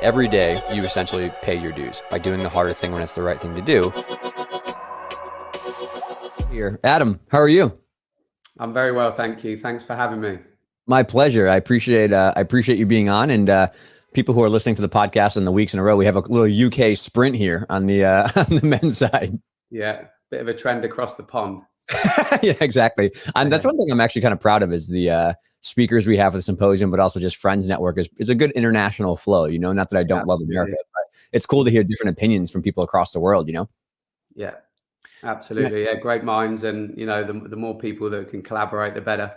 Every day, you essentially pay your dues by doing the harder thing when it's the right thing to do. Here, Adam, how are you? I'm very well, thank you. Thanks for having me. My pleasure. I appreciate you being on, and people who are listening to the podcast in the weeks in a row. We have a little UK sprint here on the on the men's side. Yeah, bit of a trend across the pond. Yeah, exactly. And that's one thing I'm actually kind of proud of is the speakers we have for the symposium, but also just Friends Network is a good international flow. You know, not that I don't love America, but it's cool to hear different opinions from people across the world. You know. Yeah, absolutely. Yeah, great minds, and the more people that can collaborate, the better.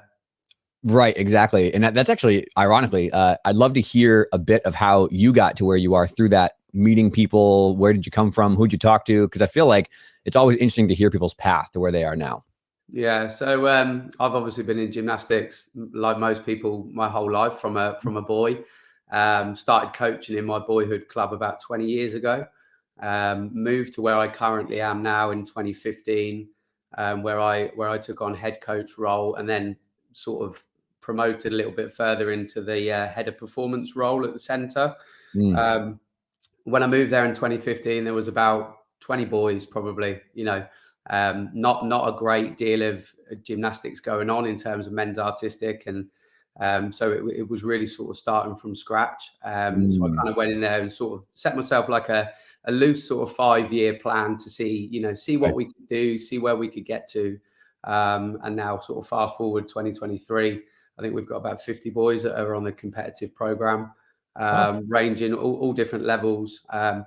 Right, exactly. And that's actually, ironically, I'd love to hear a bit of how you got to where you are through that meeting people. Where did you come from? Who'd you talk to? Because I feel like it's always interesting to hear people's path to where they are now. Yeah, so I've obviously been in gymnastics like most people my whole life from a boy. Started coaching in my boyhood club about 20 years ago. Moved to where I currently am now in 2015, where I took on head coach role and then sort of promoted a little bit further into the head of performance role at the centre. When I moved there in 2015, there was about 20 boys probably, not a great deal of gymnastics going on in terms of men's artistic. And so it was really sort of starting from scratch. So I kind of went in there and sort of set myself like a loose sort of 5-year plan to see what we could do, see where we could get to. And now sort of fast forward 2023, I think we've got about 50 boys that are on the competitive program, ranging all different levels.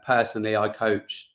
Personally, I coach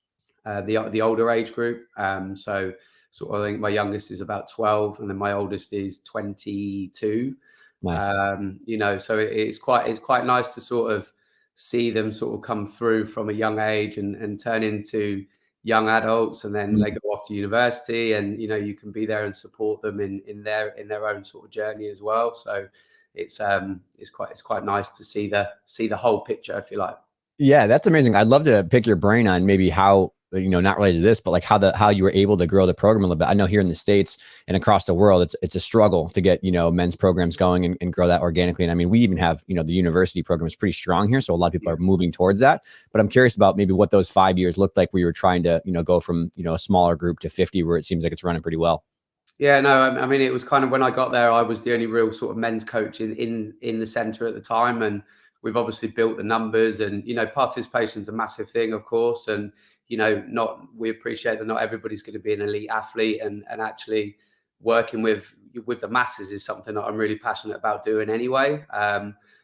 the older age group. So sort of I think my youngest is about 12 and then my oldest is 22. Nice. So it's quite nice to sort of see them sort of come through from a young age and turn into young adults, and then they go off to university, and you can be there and support them in their own sort of journey as well. So it's quite nice to see the whole picture, if you like. Yeah, that's amazing. I'd love to pick your brain on maybe how, not related to this, but like how you were able to grow the program a little bit. I know here in the States and across the world, it's a struggle to get, men's programs going and grow that organically. And I mean, we even have, the university program is pretty strong here. So a lot of people are moving towards that, but I'm curious about maybe what those 5 years looked like. We were trying to, go from, a smaller group to 50, where it seems like it's running pretty well. Yeah, no, I mean, it was kind of when I got there, I was the only real sort of men's coach in the centre at the time. And we've obviously built the numbers, and, participation is a massive thing, of course. And, we appreciate that not everybody's going to be an elite athlete, and actually working with the masses is something that I'm really passionate about doing anyway.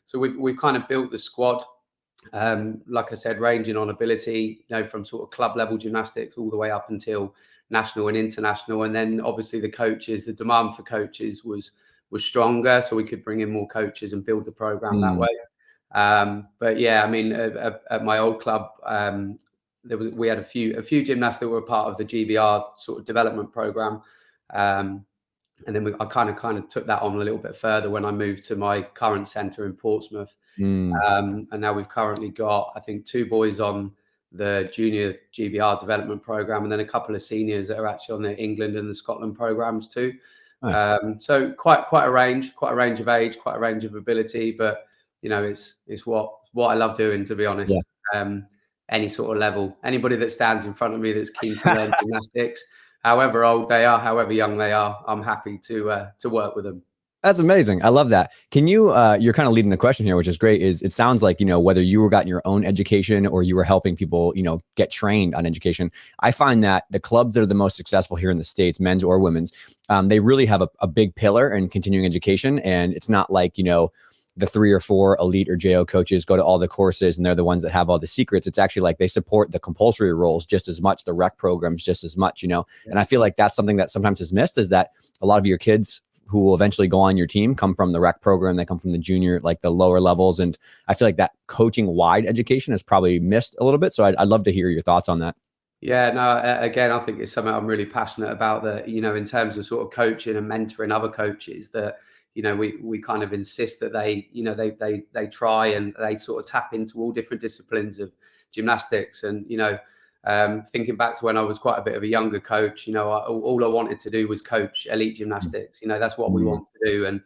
So we've kind of built the squad, like I said, ranging on ability, from sort of club level gymnastics all the way up until national and international. And then obviously the demand for coaches was stronger, so we could bring in more coaches and build the program that way. But yeah, I mean, at my old club, we had a few gymnasts that were part of the GBR sort of development program. And then I kind of took that on a little bit further when I moved to my current centre in Portsmouth. And now we've currently got, I think, 2 boys on the junior GBR development program, and then a couple of seniors that are actually on the England and the Scotland programs too. Nice. So quite a range of age, quite a range of ability, but it's what I love doing, to be honest. Yeah. Any sort of level, anybody that stands in front of me that's keen to learn gymnastics, however old they are, however young they are, I'm happy to work with them. That's amazing. I love that. Can you, you're kind of leading the question here, which is great, is it sounds like, whether you were gotten your own education or you were helping people, get trained on education. I find that the clubs that are the most successful here in the States, men's or women's, they really have a big pillar in continuing education. And it's not like, the 3 or 4 elite or JO coaches go to all the courses and they're the ones that have all the secrets. It's actually like they support the compulsory roles just as much, the rec programs just as much, And I feel like that's something that sometimes is missed, is that a lot of your kids who will eventually go on your team come from the rec program. They come from the junior, like the lower levels. And I feel like that coaching wide education is probably missed a little bit. So I'd love to hear your thoughts on that. Yeah, no, again, I think it's something I'm really passionate about, that, in terms of sort of coaching and mentoring other coaches, that, we kind of insist that they try and they sort of tap into all different disciplines of gymnastics. And, Thinking back to when I was quite a bit of a younger coach, all I wanted to do was coach elite gymnastics. That's what we want to do. And,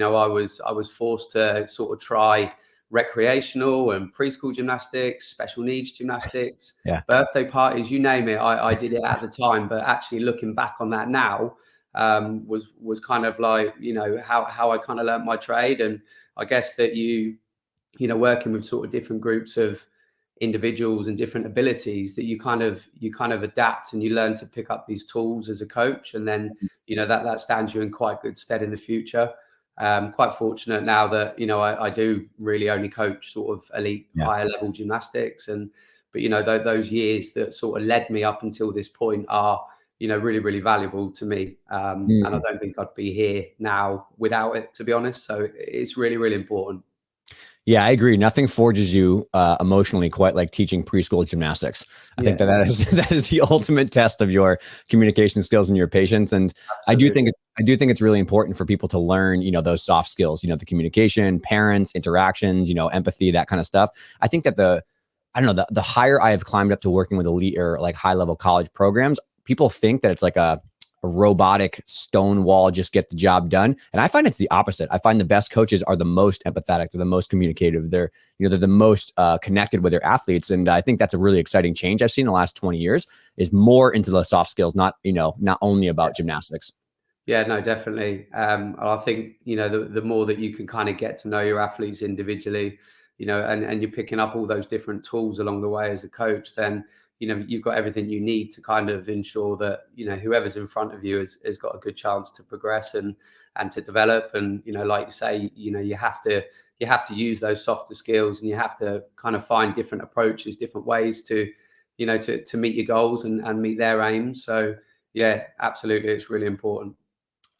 I was forced to sort of try recreational and preschool gymnastics, special needs gymnastics, birthday parties, you name it. I did it at the time, but actually looking back on that now, was kind of like, how I kind of learned my trade. And I guess that working with sort of different groups of individuals and different abilities, that you kind of adapt and you learn to pick up these tools as a coach. And then, that stands you in quite good stead in the future. Quite fortunate now that, I do really only coach sort of elite higher level gymnastics. But those years that sort of led me up until this point are, really, really valuable to me. And I don't think I'd be here now without it, to be honest. So it's really, really important. Yeah, I agree. Nothing forges you emotionally quite like teaching preschool gymnastics. I think that is the ultimate test of your communication skills and your patience. And absolutely. I do think it's really important for people to learn, those soft skills, the communication, parents, interactions, empathy, that kind of stuff. I think that the higher I have climbed up to working with elite or like high level college programs, people think that it's like a robotic stone wall, just get the job done. And I find it's the opposite. I find the best coaches are the most empathetic, they're the most communicative, they're the most connected with their athletes. And I think that's a really exciting change I've seen in the last 20 years, is more into the soft skills, not only about gymnastics. Yeah, no, definitely. I think, the more that you can kind of get to know your athletes individually, and you're picking up all those different tools along the way as a coach, then you've got everything you need to kind of ensure that, whoever's in front of you has got a good chance to progress and to develop. And, like you say, you have to use those softer skills, and you have to kind of find different approaches, different ways to meet your goals and meet their aims. So yeah, absolutely. It's really important.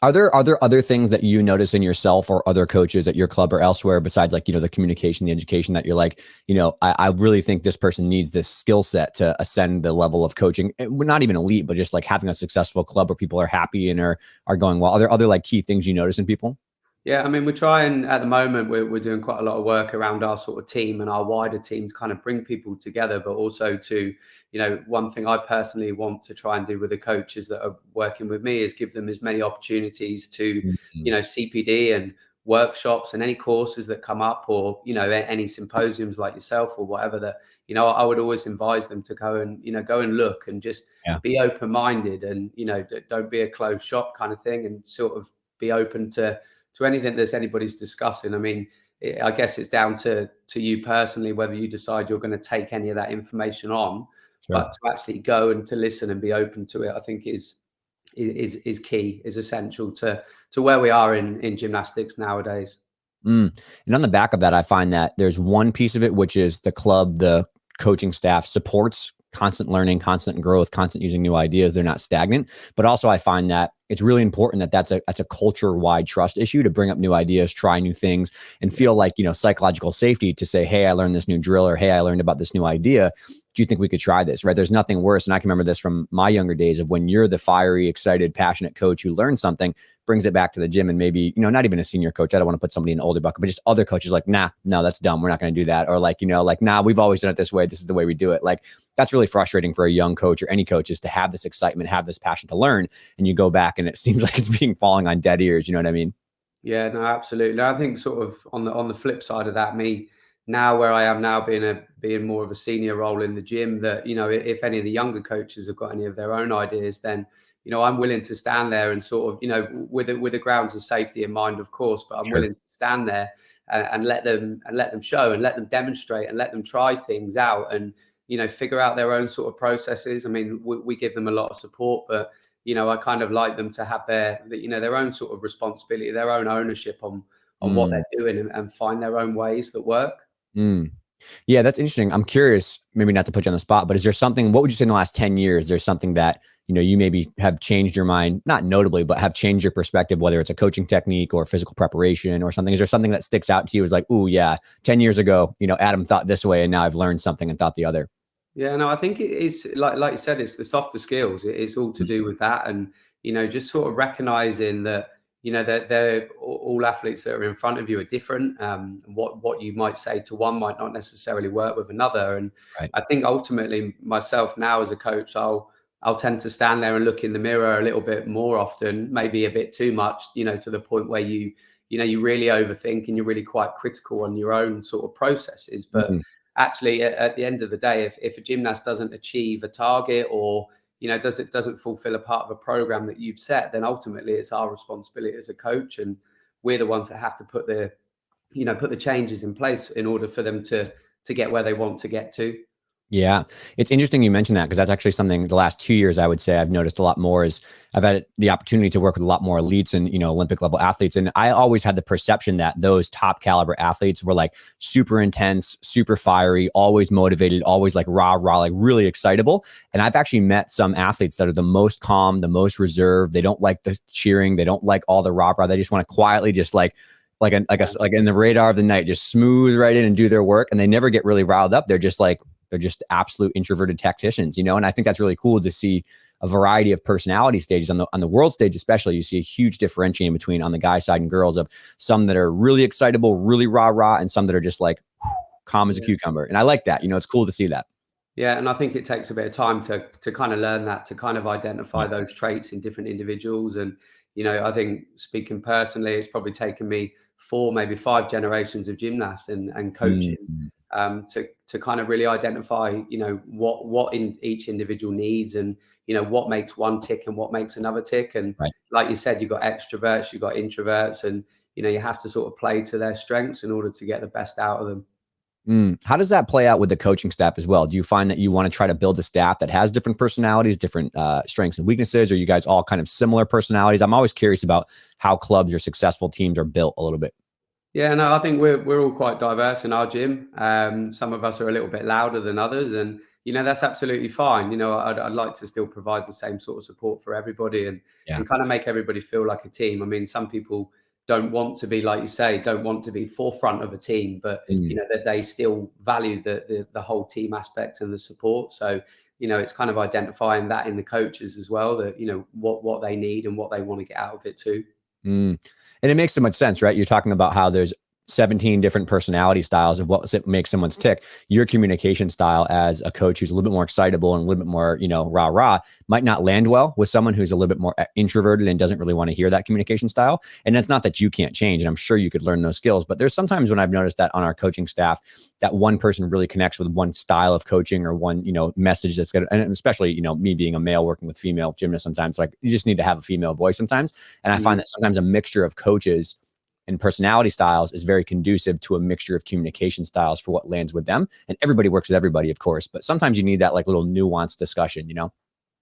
Are there other things that you notice in yourself or other coaches at your club or elsewhere besides like, the communication, the education, that you're like, I really think this person needs this skill set to ascend the level of coaching? Not even elite, but just like having a successful club where people are happy and are going well. Are there other like key things you notice in people? Yeah, I mean, we're trying at the moment, we're doing quite a lot of work around our sort of team and our wider team to kind of bring people together, but also to, one thing I personally want to try and do with the coaches that are working with me is give them as many opportunities to, CPD and workshops and any courses that come up, or, any symposiums like yourself or whatever, that, I would always advise them to go and look and just be open-minded and, don't be a closed shop kind of thing, and sort of be open to anything that anybody's discussing. I mean, I guess it's down to you personally, whether you decide you're going to take any of that information on, but to actually go and to listen and be open to it, I think is key, is essential to where we are in gymnastics nowadays. And on the back of that, I find that there's one piece of it, which is the club, the coaching staff supports constant learning, constant growth, constant using new ideas. They're not stagnant. But also I find that it's really important that that's a culture-wide trust issue, to bring up new ideas, try new things, and feel like, psychological safety to say, hey, I learned this new drill, or hey, I learned about this new idea. Do you think we could try this? Right? There's nothing worse. And I can remember this from my younger days, of when you're the fiery, excited, passionate coach who learns something, brings it back to the gym, and maybe, not even a senior coach. I don't want to put somebody in an older bucket, but just other coaches like, nah, no, that's dumb. We're not going to do that. Or like, nah, we've always done it this way. This is the way we do it. Like, that's really frustrating for a young coach or any coach, is to have this excitement, have this passion to learn, and you go back and it seems like it's falling on dead ears. You know what I mean? Yeah, no, absolutely. I think sort of on the flip side of that, me now where I am now, being more of a senior role in the gym, that, if any of the younger coaches have got any of their own ideas, then, I'm willing to stand there and sort of, with the grounds of safety in mind, of course, but I'm willing to stand there and let them show and let them demonstrate and let them try things out and, figure out their own sort of processes. I mean, we give them a lot of support, but, I kind of like them to have their own sort of responsibility, their own ownership on what they're doing, and find their own ways that work. Yeah, that's interesting. I'm curious, maybe not to put you on the spot, but is there something, what would you say in the last 10 years, there's something that, you maybe have changed your mind, not notably, but have changed your perspective, whether it's a coaching technique or physical prepreparation or something? Is there something that sticks out to you as like, ooh, yeah, 10 years ago, Adam thought this way, and now I've learned something and thought the other? Yeah, no, I think it is like you said, it's the softer skills. It's all to do with that. And, just sort of recognizing that, they're all athletes that are in front of you are different. What you might say to one might not necessarily work with another. And Right. I think ultimately myself now as a coach, I'll tend to stand there and look in the mirror a little bit more often, maybe a bit too much, to the point where you really overthink and you're really quite critical on your own sort of processes. But Mhm. actually, at the end of the day, if a gymnast doesn't achieve a target, or doesn't fulfill a part of a program that you've set, then ultimately it's our responsibility as a coach, and we're the ones that have to put the changes in place in order for them to get where they want to get to. Yeah, it's interesting you mentioned that, because that's actually something the last 2 years I would say I've noticed a lot more. Is I've had the opportunity to work with a lot more elites and Olympic level athletes, and I always had the perception that those top caliber athletes were like super intense, super fiery, always motivated, always like rah rah, like really excitable. And I've actually met some athletes that are the most calm, the most reserved. They don't like the cheering, they don't like all the rah rah. They just want to quietly just like in the radar of the night, just smooth right in and do their work, and they never get really riled up. They're just absolute introverted tacticians, and I think that's really cool to see a variety of personality stages on the world stage. Especially, you see a huge differentiating between on the guy side and girls, of some that are really excitable, really rah rah, and some that are just like calm as a cucumber. And I like that. It's cool to see that. Yeah, and I think it takes a bit of time to kind of learn that, to kind of identify Yeah. those traits in different individuals. And I think, speaking personally, it's probably taken me 4, maybe 5 generations of gymnasts and coaching, Mhm. to kind of really identify what in each individual needs, and what makes one tick and what makes another tick. And Right. like you said, you've got extroverts, you've got introverts, and you have to sort of play to their strengths in order to get the best out of them. How does that play out with the coaching staff as well? Do you find that you want to try to build a staff that has different personalities, different strengths and weaknesses? Or are you guys all kind of similar personalities? I'm always curious about how clubs or successful teams are built a little bit. Yeah, no, I think we're all quite diverse in our gym. Some of us are a little bit louder than others, and that's absolutely fine. I'd like to still provide the same sort of support for everybody, and Yeah. kind of make everybody feel like a team. I mean, some people don't want to be, like you say, don't want to be forefront of a team, but Mm. that they still value the whole team aspect and the support. So it's kind of identifying that in the coaches as well, that what they need and what they want to get out of it too. Mm. And it makes so much sense, right? You're talking about how there's 17 different personality styles of what makes someone's tick. Your communication style as a coach who's a little bit more excitable and a little bit more, rah rah, might not land well with someone who's a little bit more introverted and doesn't really want to hear that communication style. And that's not that you can't change. And I'm sure you could learn those skills. But there's sometimes when I've noticed that on our coaching staff, that one person really connects with one style of coaching or one, message that's good. And especially, me being a male working with female gymnasts, sometimes like you just need to have a female voice sometimes. And I find that sometimes a mixture of coaches and personality styles is very conducive to a mixture of communication styles for what lands with them. And everybody works with everybody, of course, but sometimes you need that like little nuanced discussion.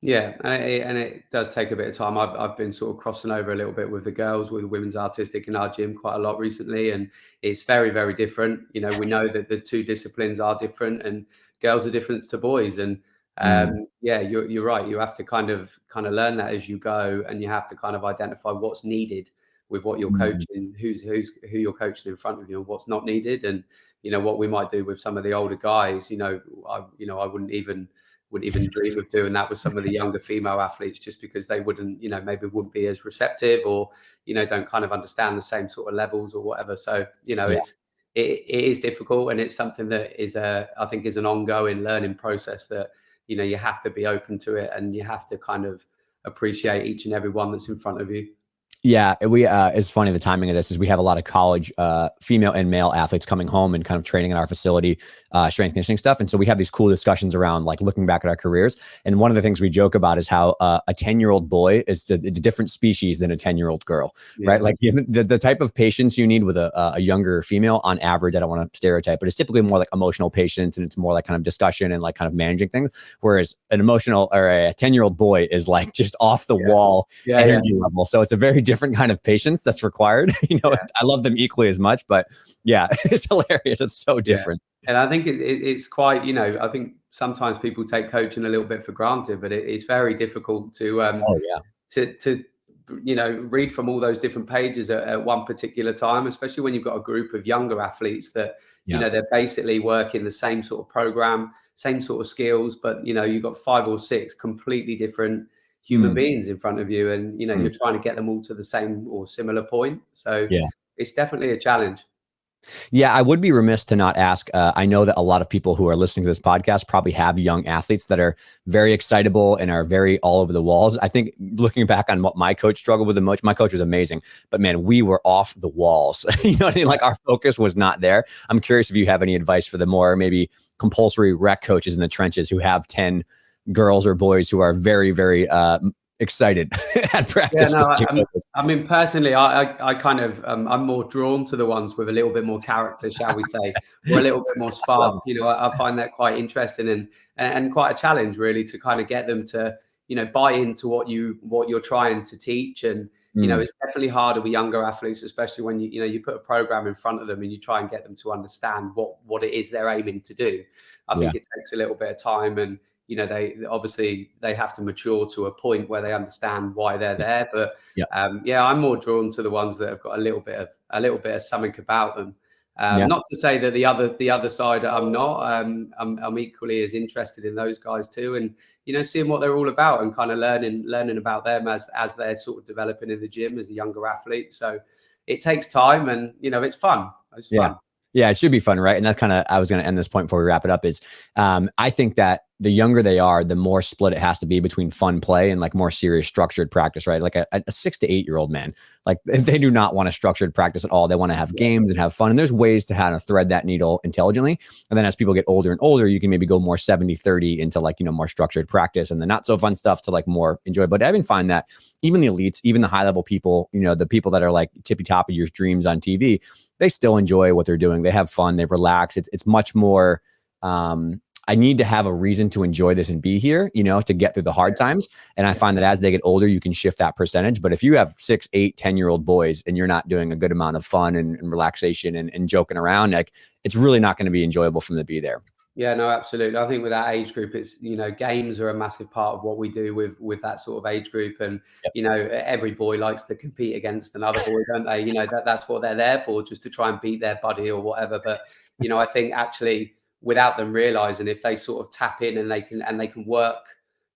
Yeah, and it does take a bit of time. I've been sort of crossing over a little bit with the girls, with women's artistic in our gym quite a lot recently, and it's very, very different. We know that the two disciplines are different, and girls are different to boys. And Mm. yeah, you're right. You have to kind of learn that as you go, and you have to kind of identify what's needed with what you're Mm. coaching, who you're coaching in front of you, and what's not needed. And what we might do with some of the older guys. I wouldn't even dream of doing that with some of the younger female athletes, just because they wouldn't, maybe wouldn't be as receptive, or, don't kind of understand the same sort of levels or whatever. So, Yeah. it is difficult, and it's something that I think is an ongoing learning process that, you have to be open to it, and you have to kind of appreciate each and every one that's in front of you. Yeah, it's funny, the timing of this is we have a lot of college female and male athletes coming home and kind of training in our facility, strength conditioning stuff. And so we have these cool discussions around like looking back at our careers. And one of the things we joke about is how a 10-year-old boy is a different species than a 10-year-old girl, right? Yeah. Like the type of patience you need with a younger female on average, I don't want to stereotype, but it's typically more like emotional patience, and it's more like kind of discussion and like kind of managing things. Whereas an emotional or a 10-year-old boy is like just off the wall Yeah. energy level. So it's a very different kind of patience that's required. Yeah. I love them equally as much, but yeah, it's hilarious. It's so Yeah. different. And I think it's quite, I think sometimes people take coaching a little bit for granted, but it's very difficult Oh yeah. to read from all those different pages at one particular time, especially when you've got a group of younger athletes that Yeah. they're basically working the same sort of program, same sort of skills, but you've got 5 or 6 completely different human beings in front of you, and Mm. you're trying to get them all to the same or similar point. So Yeah. it's definitely a challenge. Yeah, I would be remiss to not ask. I know that a lot of people who are listening to this podcast probably have young athletes that are very excitable and are very all over the walls. I think looking back on what my coach struggled with the most, my coach was amazing, but man, we were off the walls. You know what I mean? Like our focus was not there. I'm curious if you have any advice for the more maybe compulsory rec coaches in the trenches who have 10 girls or boys who are very, very excited at practice. I mean, personally, I kind of, I'm more drawn to the ones with a little bit more character, shall we say, or a little bit more spark. I find that quite interesting and quite a challenge, really, to kind of get them to, buy into what you're trying to teach. And, it's definitely harder with younger athletes, especially when you put a program in front of them and you try and get them to understand what it is they're aiming to do. I think it takes a little bit of time, and they have to mature to a point where they understand why they're there. But I'm more drawn to the ones that have got a little bit of something about them. Not to say that the other side I'm not. I'm equally as interested in those guys too, and seeing what they're all about and kind of learning about them as they're sort of developing in the gym as a younger athlete. So it takes time, and it's fun. It's fun. Yeah, it should be fun, right? And that's kind of, I was going to end this point before we wrap it up is I think that the younger they are, the more split it has to be between fun play and like more serious structured practice, right? Like a 6 to 8 year old man, like they do not want a structured practice at all. They want to have games and have fun. And there's ways to how to thread that needle intelligently. And then as people get older and older, you can maybe go more 70-30 into like, more structured practice and the not so fun stuff to like more enjoy. But I even find that even the elites, even the high level people, the people that are like tippy top of your dreams on TV, they still enjoy what they're doing. They have fun. They relax. It's much more, I need to have a reason to enjoy this and be here, to get through the hard times. And I find that as they get older, you can shift that percentage. But if you have 6, 8, 10-year-old boys and you're not doing a good amount of fun and relaxation and joking around, like it's really not going to be enjoyable for them to be there. Yeah, no, absolutely. I think with that age group, it's, games are a massive part of what we do with that sort of age group. And, every boy likes to compete against another boy, don't they? That's what they're there for, just to try and beat their buddy or whatever. But, I think actually without them realizing, if they sort of tap in and they can work,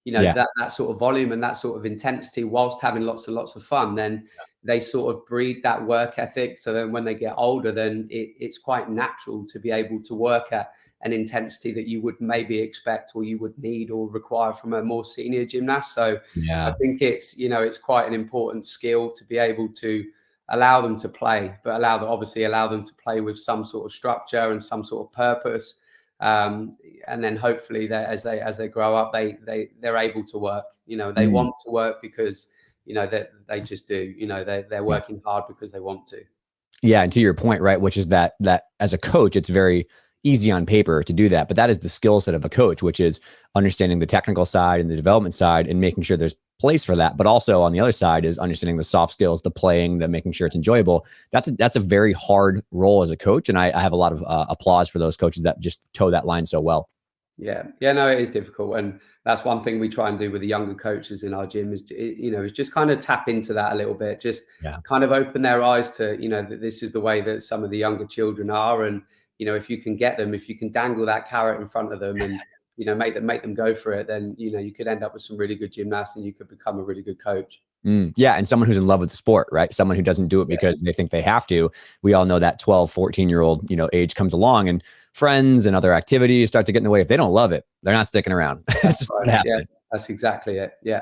that sort of volume and that sort of intensity whilst having lots and lots of fun, then they sort of breed that work ethic. So then when they get older, then it's quite natural to be able to work at an intensity that you would maybe expect or you would need or require from a more senior gymnast. So I think it's quite an important skill to be able to allow them to play, but allow them to play with some sort of structure and some sort of purpose. And then hopefully as they grow up, they're able to work. They want to work because they just do. They're working hard because they want to. Yeah, and to your point, right, which is that as a coach, it's very easy on paper to do that, but that is the skill set of a coach, which is understanding the technical side and the development side and making sure there's place for that. But also on the other side is understanding the soft skills, the playing, the making sure it's enjoyable. That's a very hard role as a coach, and I have a lot of applause for those coaches that just toe that line so well. Yeah, no, it is difficult, and that's one thing we try and do with the younger coaches in our gym is just kind of tap into that a little bit, just kind of open their eyes to that this is the way that some of the younger children are, and if you can dangle that carrot in front of them and make them go for it, then you could end up with some really good gymnasts and you could become a really good coach. Yeah. And someone who's in love with the sport, right? Someone who doesn't do it because they think they have to. We all know that 12, 14-year-old, age comes along and friends and other activities start to get in the way. If they don't love it, they're not sticking around. That's just what happens. Yeah, that's exactly it. Yeah.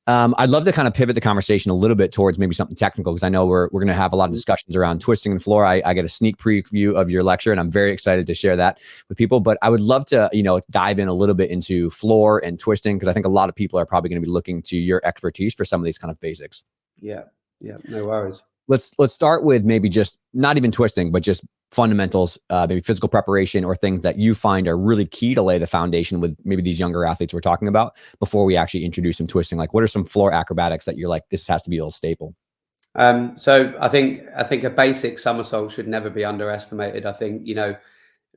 I'd love to kind of pivot the conversation a little bit towards maybe something technical, because I know we're going to have a lot of discussions around twisting and floor. I get a sneak preview of your lecture, and I'm very excited to share that with people. But I would love to, dive in a little bit into floor and twisting, because I think a lot of people are probably going to be looking to your expertise for some of these kind of basics. Yeah, no worries. Let's start with maybe just not even twisting, but just fundamentals, maybe physical preparation or things that you find are really key to lay the foundation with maybe these younger athletes we're talking about before we actually introduce some twisting. Like, what are some floor acrobatics that you're like, this has to be a little staple? So I think a basic somersault should never be underestimated. I think,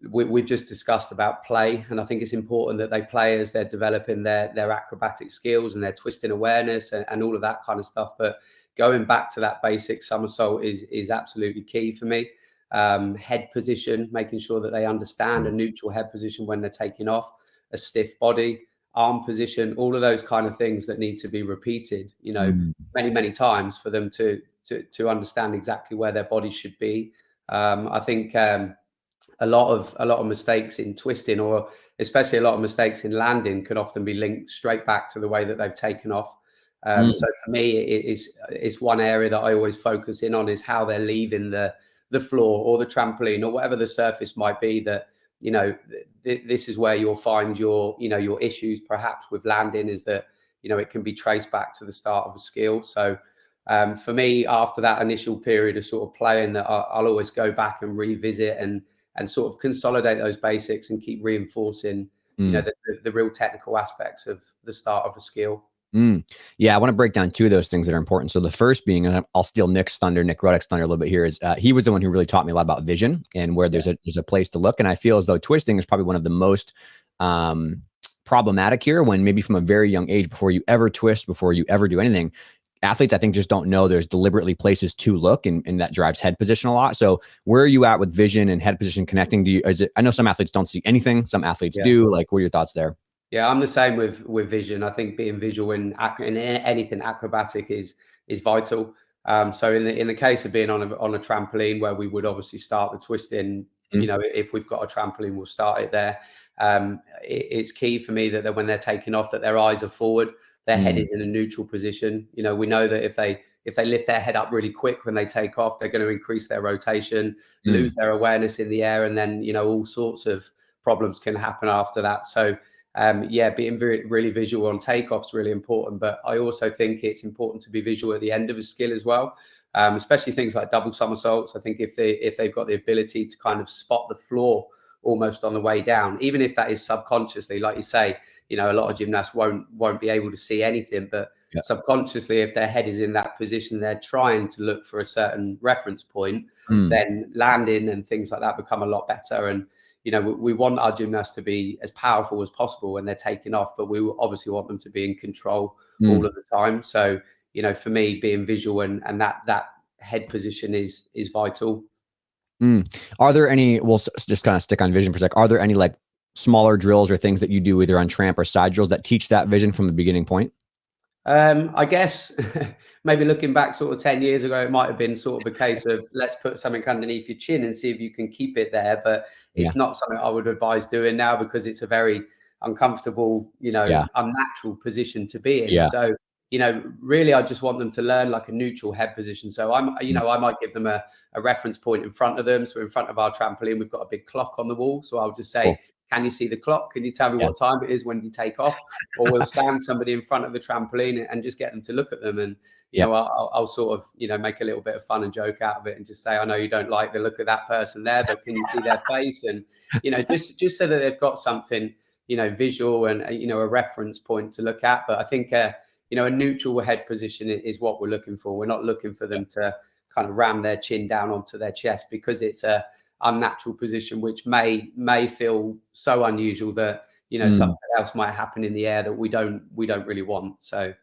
we've just discussed about play, and I think it's important that they play as they're developing their acrobatic skills and their twisting awareness and all of that kind of stuff. But going back to that basic somersault is absolutely key for me. Head position, making sure that they understand a neutral head position when they're taking off, a stiff body, arm position, all of those kind of things that need to be repeated, you know, many times for them to understand exactly where their body should be. I think a lot of mistakes in twisting, or especially a lot of mistakes in landing, can often be linked straight back to the way that they've taken off. So for me, it's one area that I always focus in on, is how they're leaving the floor or the trampoline or whatever the surface might be. That, you know, this is where you'll find your issues perhaps with landing, is that, you know, it can be traced back to the start of a skill. So for me, after that initial period of sort of playing, that I'll always go back and revisit and sort of consolidate those basics and keep reinforcing, you know, the real technical aspects of the start of a skill. Yeah, I want to break down two of those things that are important. So the first being, and I'll steal Nick Ruddock's thunder a little bit here, is he was the one who really taught me a lot about vision and where there's a place to look. And I feel as though twisting is probably one of the most problematic here, when maybe from a very young age, before you ever twist, before you ever do anything, athletes, I think, just don't know there's deliberately places to look, and that drives head position a lot. So where are you at with vision and head position connecting? I know some athletes don't see anything, some athletes do. Like, what are your thoughts there? Yeah, I'm the same with vision. I think being visual in anything acrobatic is vital. So in the case of being on a trampoline, where we would obviously start the twisting, you know, if we've got a trampoline, we'll start it there. It's key for me that when they're taking off, that their eyes are forward, their head is in a neutral position. You know, we know that if they lift their head up really quick when they take off, they're going to increase their rotation, lose their awareness in the air, and then, you know, all sorts of problems can happen after that. So being really visual on takeoff is really important. But I also think it's important to be visual at the end of a skill as well, especially things like double somersaults. I think if they've got the ability to kind of spot the floor almost on the way down, even if that is subconsciously, like you say, you know, a lot of gymnasts won't be able to see anything, but subconsciously, if their head is in that position, they're trying to look for a certain reference point, then landing and things like that become a lot better. And, you know, we want our gymnasts to be as powerful as possible when they're taking off, but we obviously want them to be in control all of the time. So, you know, for me, being visual and that head position is vital. Are there any, we'll just kind of stick on vision for a sec. Are there any like smaller drills or things that you do either on tramp or side drills that teach that vision from the beginning point? I guess maybe looking back sort of 10 years ago, it might have been sort of a case of, let's put something underneath your chin and see if you can keep it there. But it's not something I would advise doing now, because it's a very uncomfortable, you know, unnatural position to be in. So, you know, really, I just want them to learn like a neutral head position. So I might give them a reference point in front of them. So in front of our trampoline, we've got a big clock on the wall. So I'll just say, can you see the clock? Can you tell me what time it is when you take off? Or we'll stand somebody in front of the trampoline and just get them to look at them. And, you know, I'll sort of, you know, make a little bit of fun and joke out of it and just say, I know you don't like the look of that person there, but can you see their face? And, you know, just so that they've got something, you know, visual and, you know, a reference point to look at. But I think, you know, a neutral head position is what we're looking for. We're not looking for them to kind of ram their chin down onto their chest, because it's a unnatural position, which may feel so unusual that, you know, something else might happen in the air that we don't really want. So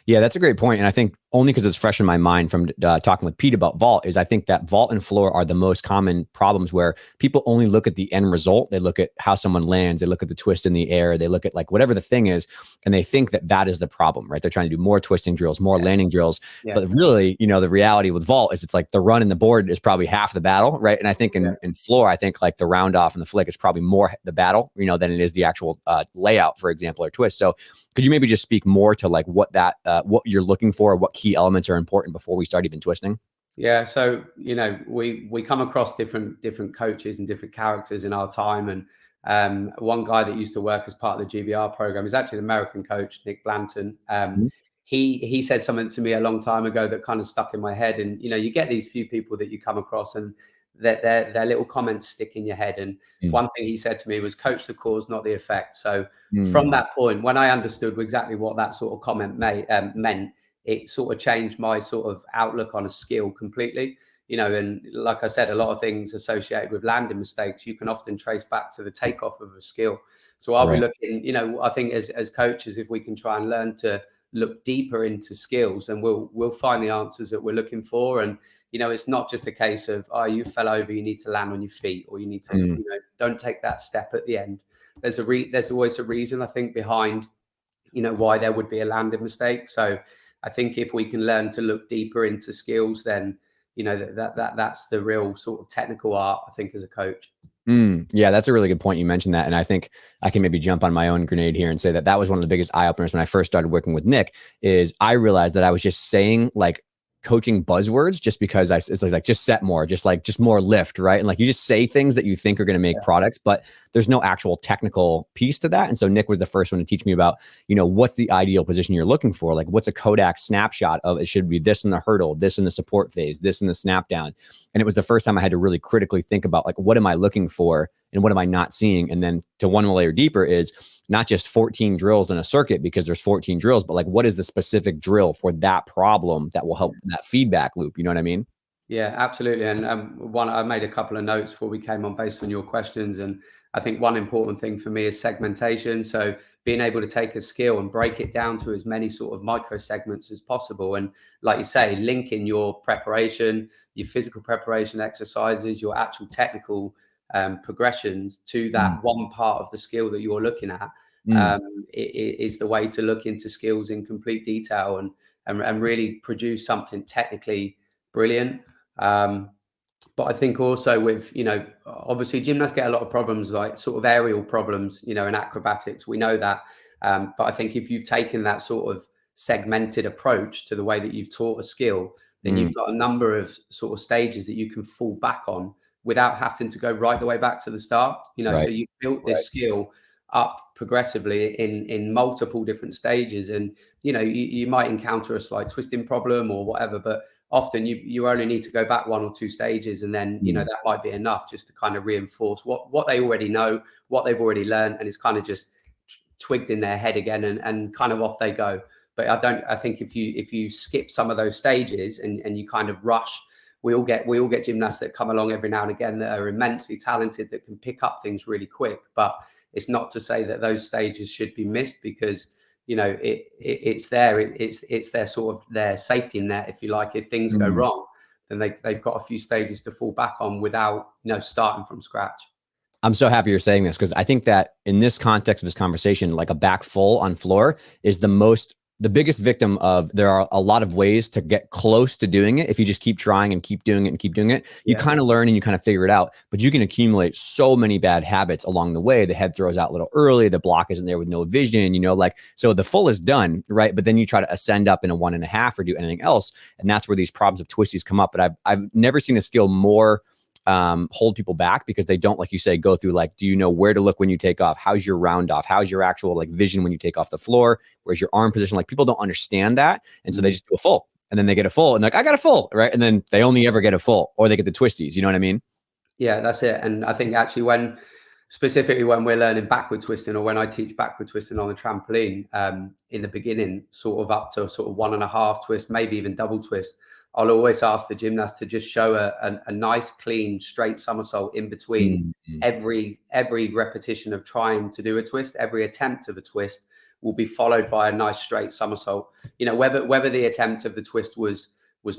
yeah, that's a great point. And I think only because it's fresh in my mind from talking with Pete about vault, is I think that vault and floor are the most common problems, where people only look at the end result. They look at how someone lands, they look at the twist in the air, they look at like whatever the thing is, and they think that that is the problem, right? They're trying to do more twisting drills, more landing drills. But really, you know, the reality with vault is it's like the run and the board is probably half the battle, right? And I think in floor, I think like the round off and the flick is probably more the battle, you know, than it is the actual layout, for example, or twist. So could you maybe just speak more to like what that what you're looking for, what key elements are important before we start even twisting? Yeah, so, you know, we come across different coaches and different characters in our time, and one guy that used to work as part of the GBR program is actually an American coach, Nick Blanton. He said something to me a long time ago that kind of stuck in my head. And, you know, you get these few people that you come across and their little comments stick in your head. And one thing he said to me was, coach the cause, not the effect. So from that point, when I understood exactly what that sort of comment meant, it sort of changed my sort of outlook on a skill completely. You know, and like I said, a lot of things associated with landing mistakes, you can often trace back to the takeoff of a skill. So I'll be looking, you know, I think as coaches, if we can try and learn to look deeper into skills, and we'll find the answers that we're looking for. And, you know, it's not just a case of, oh, you fell over, you need to land on your feet, or you need to, you know, don't take that step at the end. there's always a reason, I think, behind, why there would be a landing mistake. So I think if we can learn to look deeper into skills, then, that's the real sort of technical art, I think, as a coach. Yeah, that's a really good point. You mentioned that. And I think I can maybe jump on my own grenade here and say that was one of the biggest eye openers when I first started working with Nick. Is I realized that I was just saying like coaching buzzwords just because it's like just set more, just more lift, right? And like you just say things that you think are going to make products, but there's no actual technical piece to that. And so Nick was the first one to teach me about, what's the ideal position you're looking for? Like what's a Kodak snapshot of it? Should be this in the hurdle, this in the support phase, this in the snap down. And it was the first time I had to really critically think about like, what am I looking for and what am I not seeing? And then to one layer deeper is not just 14 drills in a circuit because there's 14 drills, but like, what is the specific drill for that problem that will help that feedback loop? You know what I mean? Yeah, absolutely. And I made a couple of notes before we came on based on your questions. And I think one important thing for me is segmentation. So being able to take a skill and break it down to as many sort of micro segments as possible. And like you say, linking your preparation, your physical preparation exercises, your actual technical progressions to that one part of the skill that you're looking at is the way to look into skills in complete detail and really produce something technically brilliant. But I think also with, obviously gymnasts get a lot of problems, like sort of aerial problems, in acrobatics, we know that. But I think if you've taken that sort of segmented approach to the way that you've taught a skill, then you've got a number of sort of stages that you can fall back on without having to go right the way back to the start, so you've built this skill up progressively in multiple different stages. And, you might encounter a slight twisting problem or whatever, but often you only need to go back one or two stages. And then, that might be enough just to kind of reinforce what they already know, what they've already learned. And it's kind of just twigged in their head again and kind of off they go. But I think if you skip some of those stages and you kind of rush, we all get gymnasts that come along every now and again that are immensely talented, that can pick up things really quick. But it's not to say that those stages should be missed, because it's their sort of their safety net, if you like. If things go wrong, then they've got a few stages to fall back on without starting from scratch. I'm so happy you're saying this, because I think that in this context of this conversation, like a back full on floor is the biggest victim of. There are a lot of ways to get close to doing it. If you just keep trying and keep doing it and keep doing it, you kind of learn and you kind of figure it out, but you can accumulate so many bad habits along the way. The head throws out a little early, the block isn't there with no vision, so the full is done, right? But then you try to ascend up in a 1.5 or do anything else. And that's where these problems of twisties come up. But I've never seen a skill more hold people back, because they don't, like you say, go through like, do you know where to look when you take off? How's your round off? How's your actual like vision when you take off the floor? Where's your arm position? Like people don't understand that. And so they just do a full, and then they get a full and like, I got a full, right? And then they only ever get a full, or they get the twisties. You know what I mean? Yeah, that's it. And I think actually specifically when we're learning backward twisting, or when I teach backward twisting on the trampoline, in the beginning, sort of up to sort of 1.5 twist, maybe even double twist, I'll always ask the gymnast to just show a nice, clean, straight somersault in between every repetition of trying to do a twist. Every attempt of a twist will be followed by a nice straight somersault. Whether the attempt of the twist was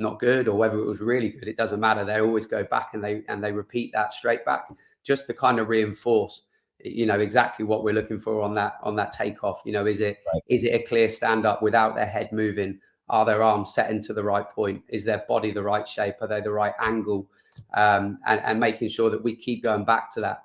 not good or whether it was really good, it doesn't matter. They always go back and they repeat that straight back, just to kind of reinforce, exactly what we're looking for on that takeoff. Is it a clear stand up without their head moving? Are their arms set into the right point? Is their body the right shape? Are they the right angle? And making sure that we keep going back to that.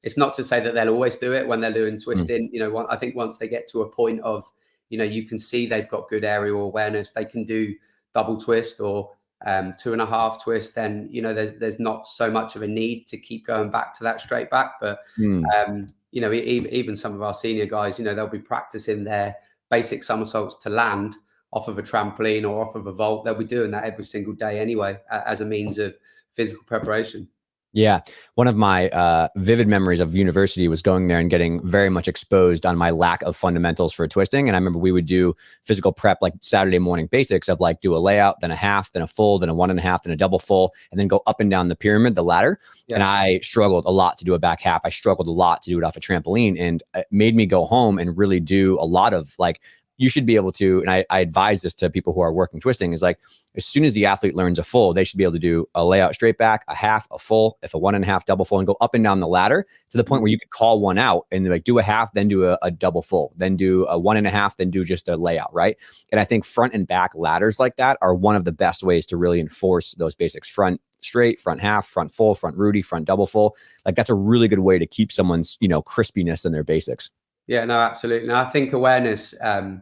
It's not to say that they'll always do it when they're doing twisting. I think once they get to a point of, you can see they've got good aerial awareness, they can do double twist or 2.5 twist, then, there's not so much of a need to keep going back to that straight back. But, even some of our senior guys, they'll be practicing their basic somersaults to land off of a trampoline or off of a vault. They'll be doing that every single day anyway, as a means of physical preparation. Yeah. One of my vivid memories of university was going there and getting very much exposed on my lack of fundamentals for twisting. And I remember we would do physical prep, like Saturday morning basics of like do a layout, then a half, then a full, then a 1.5, then a double full, and then go up and down the pyramid, the ladder. Yeah. And I struggled a lot to do a back half. I struggled a lot to do it off a trampoline, and it made me go home and really do a lot of like, you should be able to, and I advise this to people who are working twisting, is like, as soon as the athlete learns a full, they should be able to do a layout straight back, a half, a full, if a 1.5 double full, and go up and down the ladder to the point where you could call one out and like do a half, then do a double full, then do a 1.5, then do just a layout, right? And I think front and back ladders like that are one of the best ways to really enforce those basics. Front straight, front half, front full, front Rudy, front double full. Like that's a really good way to keep someone's, crispiness in their basics. Yeah, no, absolutely. And I think awareness, a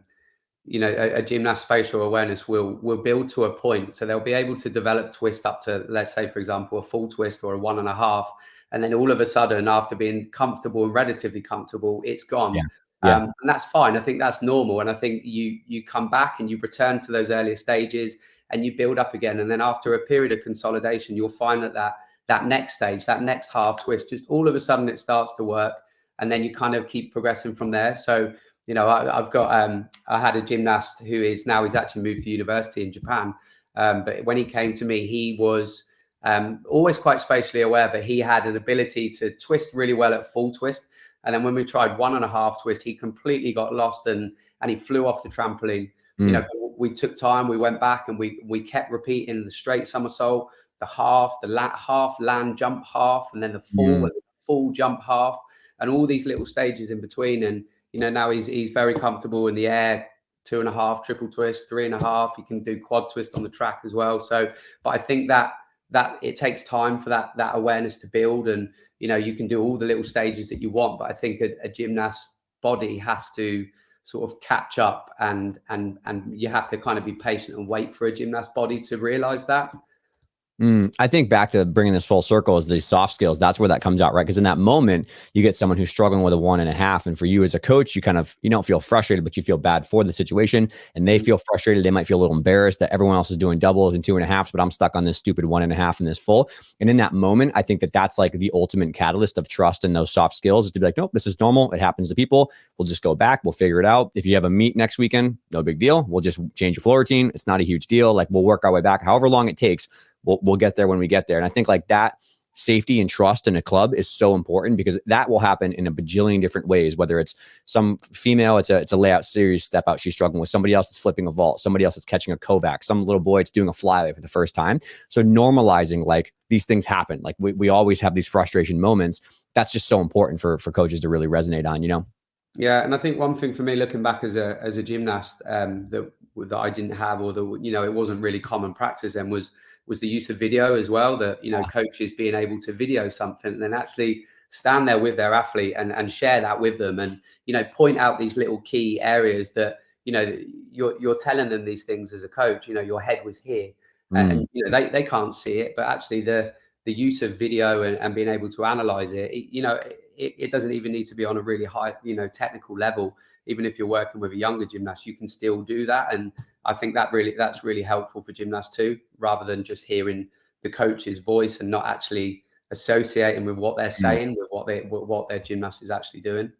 gymnast spatial awareness will build to a point. So they'll be able to develop twist up to, let's say, for example, a full twist or a 1.5. And then all of a sudden, after being comfortable and relatively comfortable, it's gone. Yeah. And that's fine. I think that's normal. And I think you come back and you return to those earlier stages and you build up again. And then after a period of consolidation, you'll find that next stage, that next half twist, just all of a sudden it starts to work. And then you kind of keep progressing from there. So, I've got, I had a gymnast who he's actually moved to university in Japan. But when he came to me, he was always quite spatially aware, but he had an ability to twist really well at full twist. And then when we tried 1.5 twist, he completely got lost and he flew off the trampoline. We took time, we went back and we kept repeating the straight somersault, the half, half land jump half, and then the full jump half, and all these little stages in between. And now he's very comfortable in the air, 2.5 triple twist, 3.5. He can do quad twist on the track as well. So, but I think that it takes time for that awareness to build, and you can do all the little stages that you want. But I think a gymnast body has to sort of catch up, and you have to kind of be patient and wait for a gymnast body to realize that. I think back to bringing this full circle is these soft skills. That's where that comes out, right? Because in that moment, you get someone who's struggling with a 1.5. And for you as a coach, you don't feel frustrated, but you feel bad for the situation. And they feel frustrated. They might feel a little embarrassed that everyone else is doing doubles and 2.5s, but I'm stuck on this stupid 1.5 and this full. And in that moment, I think that's like the ultimate catalyst of trust in those soft skills, is to be like, nope, this is normal. It happens to people. We'll just go back. We'll figure it out. If you have a meet next weekend, no big deal. We'll just change your floor routine. It's not a huge deal. Like, we'll work our way back, however long it takes. We'll get there when we get there. And I think like that safety and trust in a club is so important, because that will happen in a bajillion different ways. Whether it's some female, it's a layout series step out, she's struggling with, somebody else that's flipping a vault, somebody else that's catching a Kovac, some little boy it's doing a flyaway for the first time. So normalizing like these things happen. Like we always have these frustration moments. That's just so important for coaches to really resonate on, Yeah, and I think one thing for me, looking back as a gymnast, that I didn't have, or it wasn't really common practice then, was the use of video as well. That coaches being able to video something and then actually stand there with their athlete and share that with them, and point out these little key areas that you're telling them these things as a coach. Your head was here, and they can't see it, but actually the use of video and being able to analyze it, it doesn't even need to be on a really high, technical level. Even if you're working with a younger gymnast, you can still do that. And I think that's really helpful for gymnasts too, rather than just hearing the coach's voice and not actually associating with what they're saying, with what their gymnast is actually doing.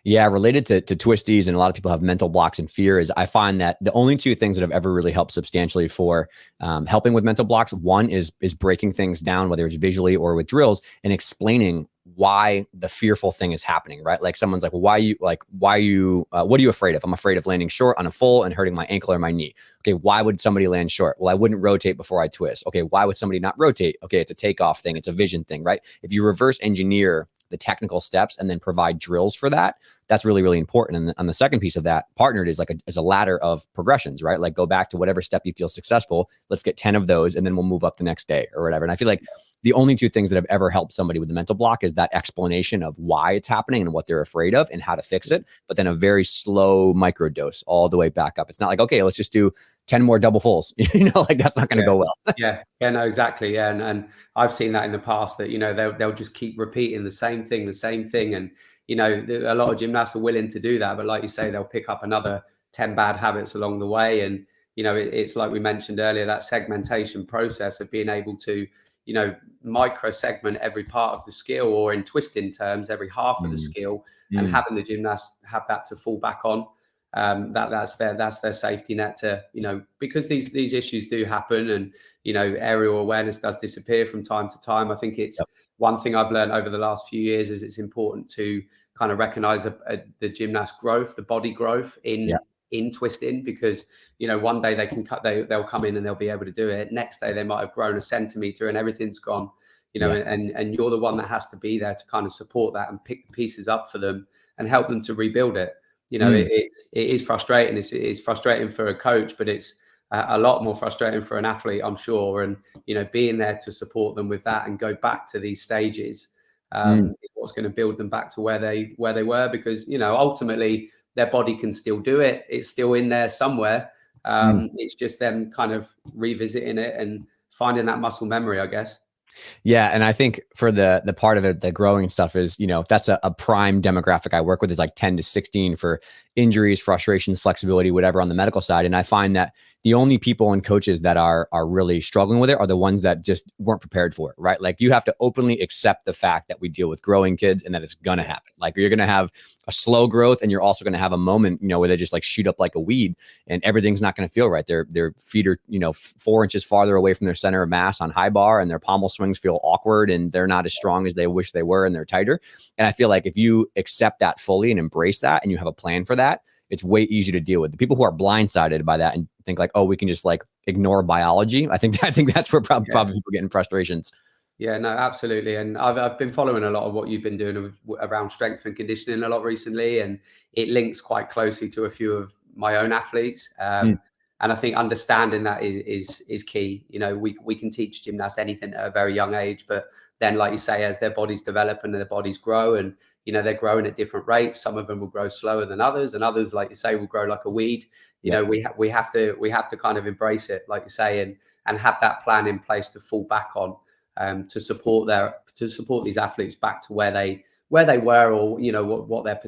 Yeah, related to Twisties, and a lot of people have mental blocks and fear, is I find that the only two things that have ever really helped substantially for helping with mental blocks, one is breaking things down, whether it's visually or with drills, and explaining why the fearful thing is happening, right? Like someone's like, well, what are you afraid of? I'm afraid of landing short on a full and hurting my ankle or my knee. Okay, why would somebody land short? Well, I wouldn't rotate before I twist. Okay, why would somebody not rotate? Okay, it's a takeoff thing. It's a vision thing, right? If you reverse engineer the technical steps and then provide drills for that, that's really, really important. And on the second piece of that, partnered is as a ladder of progressions, right? Like, go back to whatever step you feel successful. Let's get 10 of those, and then we'll move up the next day or whatever. And I feel like the only two things that have ever helped somebody with the mental block is that explanation of why it's happening and what they're afraid of and how to fix it, but then a very slow micro dose all the way back up. It's not like, okay, let's just do 10 more double fulls. Like that's not going to go well. Yeah, no, exactly. Yeah. And I've seen that in the past, that, they'll just keep repeating the same thing. And, a lot of gymnasts are willing to do that, but like you say, they'll pick up another 10 bad habits along the way. And, it's like we mentioned earlier, that segmentation process of being able to, micro segment every part of the skill, or in twisting terms, every half of the skill, and having the gymnast have that to fall back on. That's their safety net to, because these issues do happen, and, aerial awareness does disappear from time to time. I think it's one thing I've learned over the last few years is it's important to kind of recognize the gymnast growth, the body growth in in twisting, because, you know, one day they can they'll come in and they'll be able to do it. Next day they might have grown a centimeter and everything's gone, you know, and you're the one that has to be there to kind of support that and pick the pieces up for them and help them to rebuild it. You know, it is frustrating. It's frustrating for a coach, but it's a lot more frustrating for an athlete, I'm sure. And, you know, being there to support them with that and go back to these stages is what's going to build them back to where they were, because, you know, ultimately their body can still do it. It's still in there somewhere. It's just them kind of revisiting it and finding that muscle memory, I guess. Yeah. And I think for the part of it, the growing stuff is, you know, that's a prime demographic I work with is like 10 to 16 for injuries, frustrations, flexibility, whatever on the medical side. And I find that the only people and coaches that are really struggling with it are the ones that just weren't prepared for it, right? Like you have to openly accept the fact that we deal with growing kids and that it's going to happen. Like you're going to have a slow growth and you're also going to have a moment, you know, where they just like shoot up like a weed and everything's not going to feel right. Their feet are, you know, 4 inches farther away from their center of mass on high bar, and their pommel swings feel awkward and they're not as strong as they wish they were and they're tighter. And I feel like if you accept that fully and embrace that and you have a plan for that, it's way easier to deal with. The people who are blindsided by that and think like, oh, we can just like ignore biology. I think that's where probably people get in frustrations. Yeah, no, absolutely. And I've been following a lot of what you've been doing around strength and conditioning a lot recently, and it links quite closely to a few of my own athletes. And I think understanding that is key. You know, we can teach gymnasts anything at a very young age, but then, like you say, as their bodies develop and their bodies grow, and, you know, they're growing at different rates. Some of them will grow slower than others, and others, like you say, will grow like a weed. You know, we have to kind of embrace it, like you say, and have that plan in place to fall back on, to support these athletes back to where they were, or, you know, what their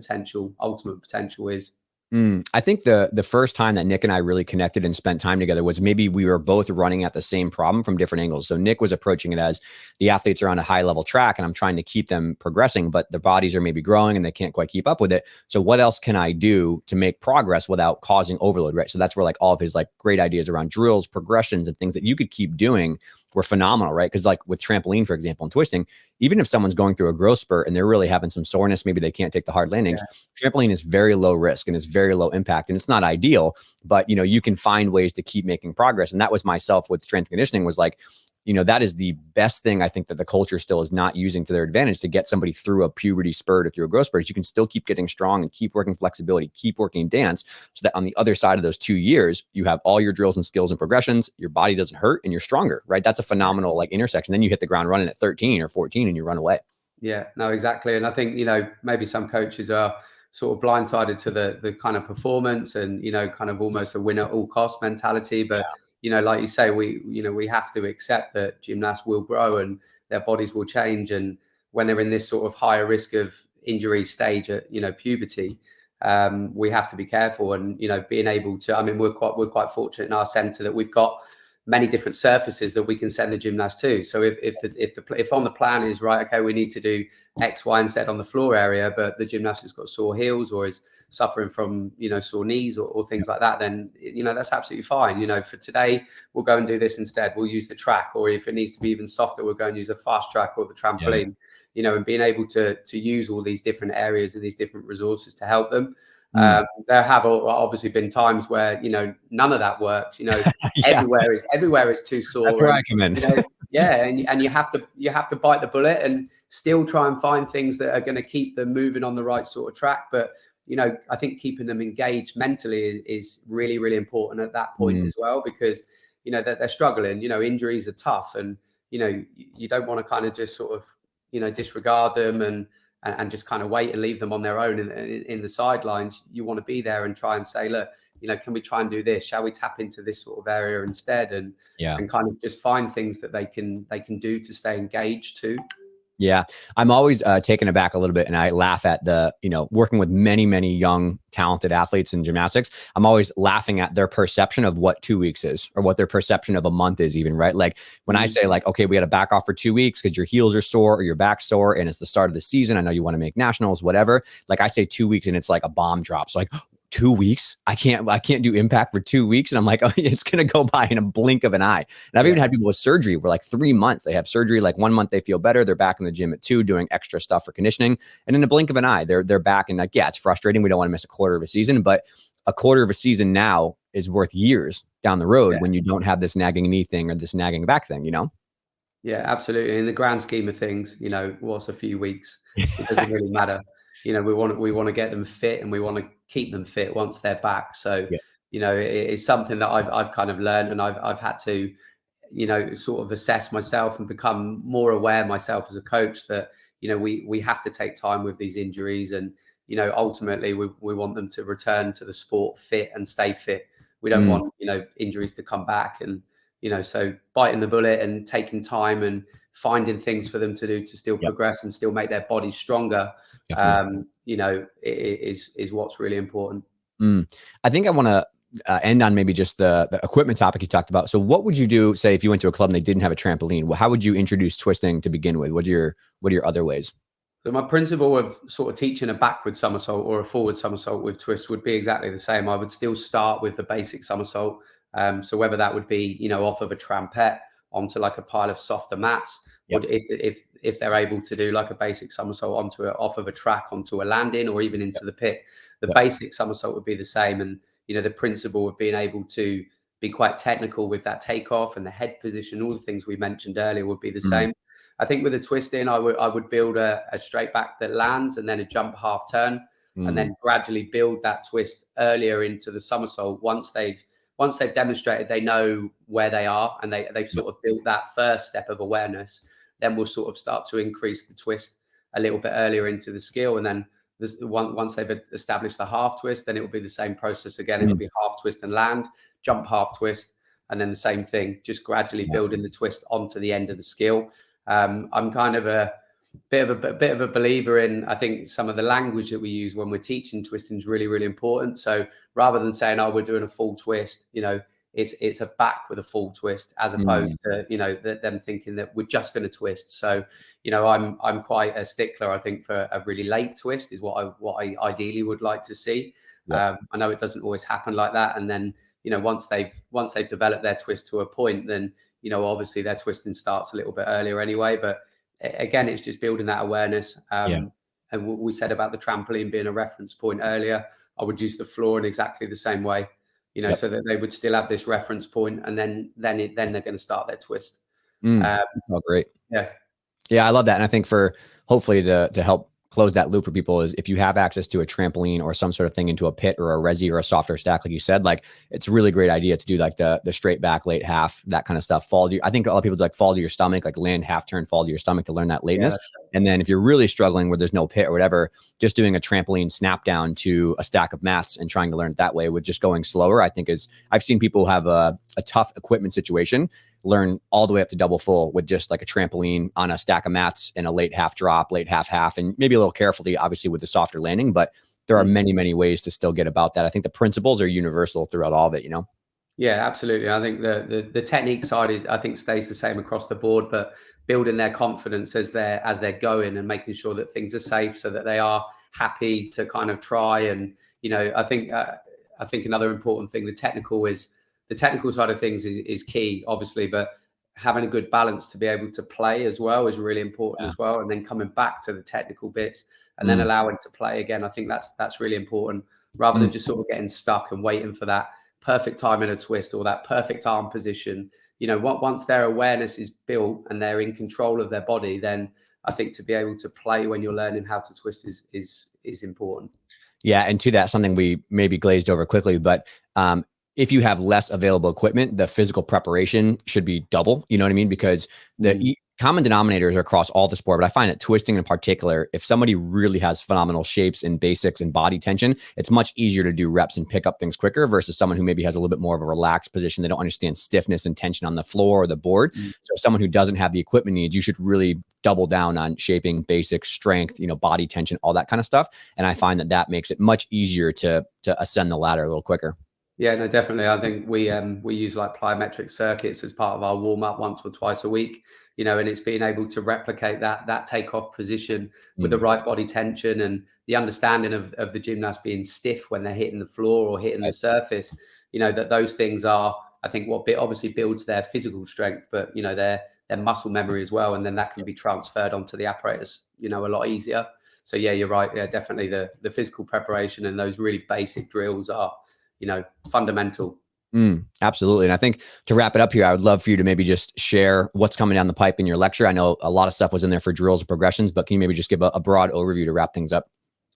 ultimate potential is. I think the first time that Nick and I really connected and spent time together was maybe we were both running at the same problem from different angles. So Nick was approaching it as the athletes are on a high level track and I'm trying to keep them progressing, but their bodies are maybe growing and they can't quite keep up with it. So what else can I do to make progress without causing overload, right? So that's where like all of his like great ideas around drills, progressions, and things that you could keep doing were phenomenal, right? Because like with trampoline, for example, and twisting, even if someone's going through a growth spurt and they're really having some soreness, maybe they can't take the hard landings, trampoline is very low risk and it's very low impact, and it's not ideal, but, you know, you can find ways to keep making progress. And that was myself with strength and conditioning, was like, you know, that is the best thing I think that the culture still is not using to their advantage to get somebody through a puberty spurt or through a growth spurt. You can still keep getting strong and keep working flexibility, keep working dance, so that on the other side of those 2 years, you have all your drills and skills and progressions, your body doesn't hurt and you're stronger, right? That's a phenomenal like intersection. Then you hit the ground running at 13 or 14 and you run away. Yeah, no, exactly. And I think, you know, maybe some coaches are sort of blindsided to the kind of performance and, you know, kind of almost a win at all cost mentality. But, you know, like you say, we have to accept that gymnasts will grow and their bodies will change. And when they're in this sort of higher risk of injury stage at, you know, puberty, we have to be careful. And, you know, being able to, I mean, we're quite fortunate in our centre that we've got many different surfaces that we can send the gymnast to. So if on the plan is right, okay, we need to do X, Y, and Z on the floor area, but the gymnast has got sore heels or is suffering from, you know, sore knees or things like that, then, you know, that's absolutely fine. You know, for today, we'll go and do this instead. We'll use the track, or if it needs to be even softer, we'll go and use a fast track or the trampoline, you know, and being able to use all these different areas and these different resources to help them. There have obviously been times where, you know, none of that works. You know, everywhere is too sore. That's where I come in. You know, and you have to bite the bullet and still try and find things that are going to keep them moving on the right sort of track. But, you know, I think keeping them engaged mentally is really, really important at that point as well, because, you know, they're struggling. You know, injuries are tough, and, you know, you don't want to kind of just sort of, you know, disregard them and just kind of wait and leave them on their own in the sidelines. You want to be there and try and say, look, you know, can we try and do this? Shall we tap into this sort of area instead? And kind of just find things that they can do to stay engaged too. Yeah. I'm always taken aback a little bit, and I laugh at the, you know, working with many, many young, talented athletes in gymnastics. I'm always laughing at their perception of what 2 weeks is, or what their perception of a month is even, right? Like when I say like, okay, we got to back off for 2 weeks because your heels are sore or your back's sore and it's the start of the season. I know you want to make nationals, whatever. Like I say 2 weeks and it's like a bomb drops. So like, 2 weeks? I can't do impact for 2 weeks. And I'm like, oh, it's going to go by in a blink of an eye. And I've even had people with surgery where like 3 months, they have surgery, like 1 month they feel better. They're back in the gym at 2 doing extra stuff for conditioning. And in a blink of an eye, they're back. And like, yeah, it's frustrating. We don't want to miss a quarter of a season, but a quarter of a season now is worth years down the road Yeah. when you don't have this nagging knee thing or this nagging back thing, you know? Yeah, absolutely. In the grand scheme of things, what's a few weeks? It doesn't really matter. We want to get them fit, and we want to keep them fit once they're back. So, Yeah. it's something that I've kind of learned, and I've had to, sort of assess myself and become more aware myself as a coach that, we have to take time with these injuries, and, ultimately we want them to return to the sport fit and stay fit. We don't Mm, want, injuries to come back, and, so biting the bullet and taking time and finding things for them to do to still yep, progress and still make their bodies stronger, definitely. is what's really important. I think I want to end on maybe just the equipment topic you talked about. So what would you do, say, if you went to a club and they didn't have a trampoline? How would you introduce twisting to begin with? What are your other ways? So my principle of sort of teaching a backward somersault or a forward somersault with twist would be exactly the same. I would still start with the basic somersault. So whether that would be, off of a trampette onto like a pile of softer mats, Yep. would if they're able to do like a basic somersault off of a track onto a landing or even into the pit, the Yep. basic somersault would be the same. And the principle of being able to be quite technical with that takeoff and the head position, all the things we mentioned earlier would be the Mm, same. I think with a twist in, I would build a straight back that lands and then a jump half turn, and mm, then gradually build that twist earlier into the somersault once they've demonstrated they know where they are and they've yep. sort of built that first step of awareness. Then we'll sort of start to increase the twist a little bit earlier into the skill, and then once they've established the half twist, then it will be the same process again. It will Mm, be half twist and land, jump half twist, and then the same thing, just gradually yeah. building the twist onto the end of the skill. I'm kind of a bit of a believer in, I think some of the language that we use when we're teaching twisting is really, really important. So rather than saying, oh, we're doing a full twist, it's a back with a full twist, as Mm, opposed to, them thinking that we're just going to twist. So, I'm quite a stickler, I think, for a really late twist is what I ideally would like to see. yep. I know it doesn't always happen like that. And then, once they've developed their twist to a point, then, obviously their twisting starts a little bit earlier anyway. But again, it's just building that awareness. Yeah. And we said about the trampoline being a reference point earlier. I would use the floor in exactly the same way, Yep. so that they would still have this reference point, and then they're going to start their twist. Mm. Um, Oh, great. yeah, Yeah, I love that. And I think for hopefully to help close that loop for people is if you have access to a trampoline or some sort of thing into a pit or a resi or a softer stack, like you said, like it's a really great idea to do like the straight back, late half, that kind of stuff. I think a lot of people do like fall to your stomach, like land half turn, fall to your stomach to learn that yeah, lateness. And then if you're really struggling where there's no pit or whatever, just doing a trampoline snap down to a stack of mats and trying to learn it that way with just going slower, I think I've seen people have a tough equipment situation learn all the way up to double full with just like a trampoline on a stack of mats and a late half drop, late half, and maybe a little carefully, obviously, with the softer landing. But there are many, many ways to still get about that. I think the principles are universal throughout all of it, you know? Yeah, absolutely. I think the technique side I think stays the same across the board, but building their confidence as they're going and making sure that things are safe so that they are happy to kind of try. And I think another important thing, the technical side of things is key, obviously, but having a good balance to be able to play as well is really important Yeah. as well. And then coming back to the technical bits and then Mm, allowing to play again, I think that's really important, rather mm. than just sort of getting stuck and waiting for that perfect time in a twist or that perfect arm position. Once their awareness is built and they're in control of their body, then I think to be able to play when you're learning how to twist is important. Yeah, and to that, something we maybe glazed over quickly, but if you have less available equipment, the physical preparation should be double. You know what I mean? Because Mm. common denominators are across all the sport, but I find that twisting in particular, if somebody really has phenomenal shapes and basics and body tension, it's much easier to do reps and pick up things quicker versus someone who maybe has a little bit more of a relaxed position. They don't understand stiffness and tension on the floor or the board. Mm. So someone who doesn't have the equipment needs, you should really double down on shaping, basics, strength, body tension, all that kind of stuff. And I find that makes it much easier to ascend the ladder a little quicker. Yeah, no, definitely. I think we use like plyometric circuits as part of our warm up once or twice a week. And it's being able to replicate that takeoff position with the Mm, right body tension and the understanding of the gymnast being stiff when they're hitting the floor or hitting the right. surface. That those things are, I think, what obviously builds their physical strength, but their muscle memory as well, and then that can be transferred onto the apparatus, a lot easier. So yeah, you're right. Yeah, definitely the physical preparation and those really basic drills are fundamental. Absolutely. And I think to wrap it up here, I would love for you to maybe just share what's coming down the pipe in your lecture. I know a lot of stuff was in there for drills and progressions, but can you maybe just give a broad overview to wrap things up?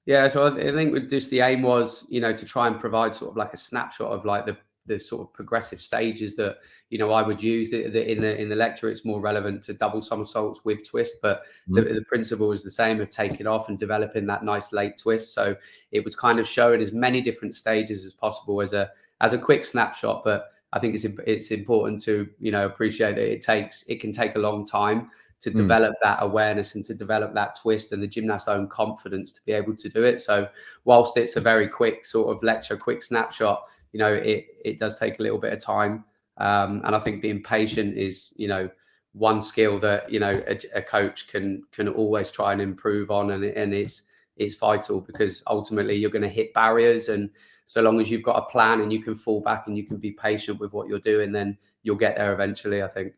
Yeah, so I think with just the aim was, to try and provide sort of like a snapshot of like the sort of progressive stages that I would use. In the lecture, it's more relevant to double somersaults with twist, but the principle is the same of taking off and developing that nice late twist. So it was kind of showing as many different stages as possible as a quick snapshot. But I think it's important to appreciate that it can take a long time to develop that awareness and to develop that twist and the gymnast's own confidence to be able to do it. So whilst it's a very quick sort of lecture, quick snapshot, it does take a little bit of time. And I think being patient is, one skill that, a coach can always try and improve on. And it's vital, because ultimately you're going to hit barriers. And so long as you've got a plan and you can fall back and you can be patient with what you're doing, then you'll get there eventually, I think.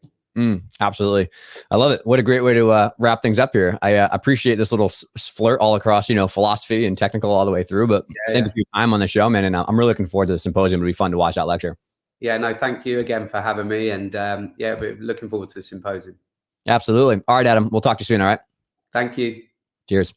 Absolutely. I love it. What a great way to wrap things up here. I appreciate this little flirt all across, philosophy and technical all the way through, but thank you for your time on the show, man. And I'm really looking forward to the symposium. It'll be fun to watch that lecture. Yeah, no, thank you again for having me. And we're looking forward to the symposium. Absolutely. All right, Adam, we'll talk to you soon. All right. Thank you. Cheers.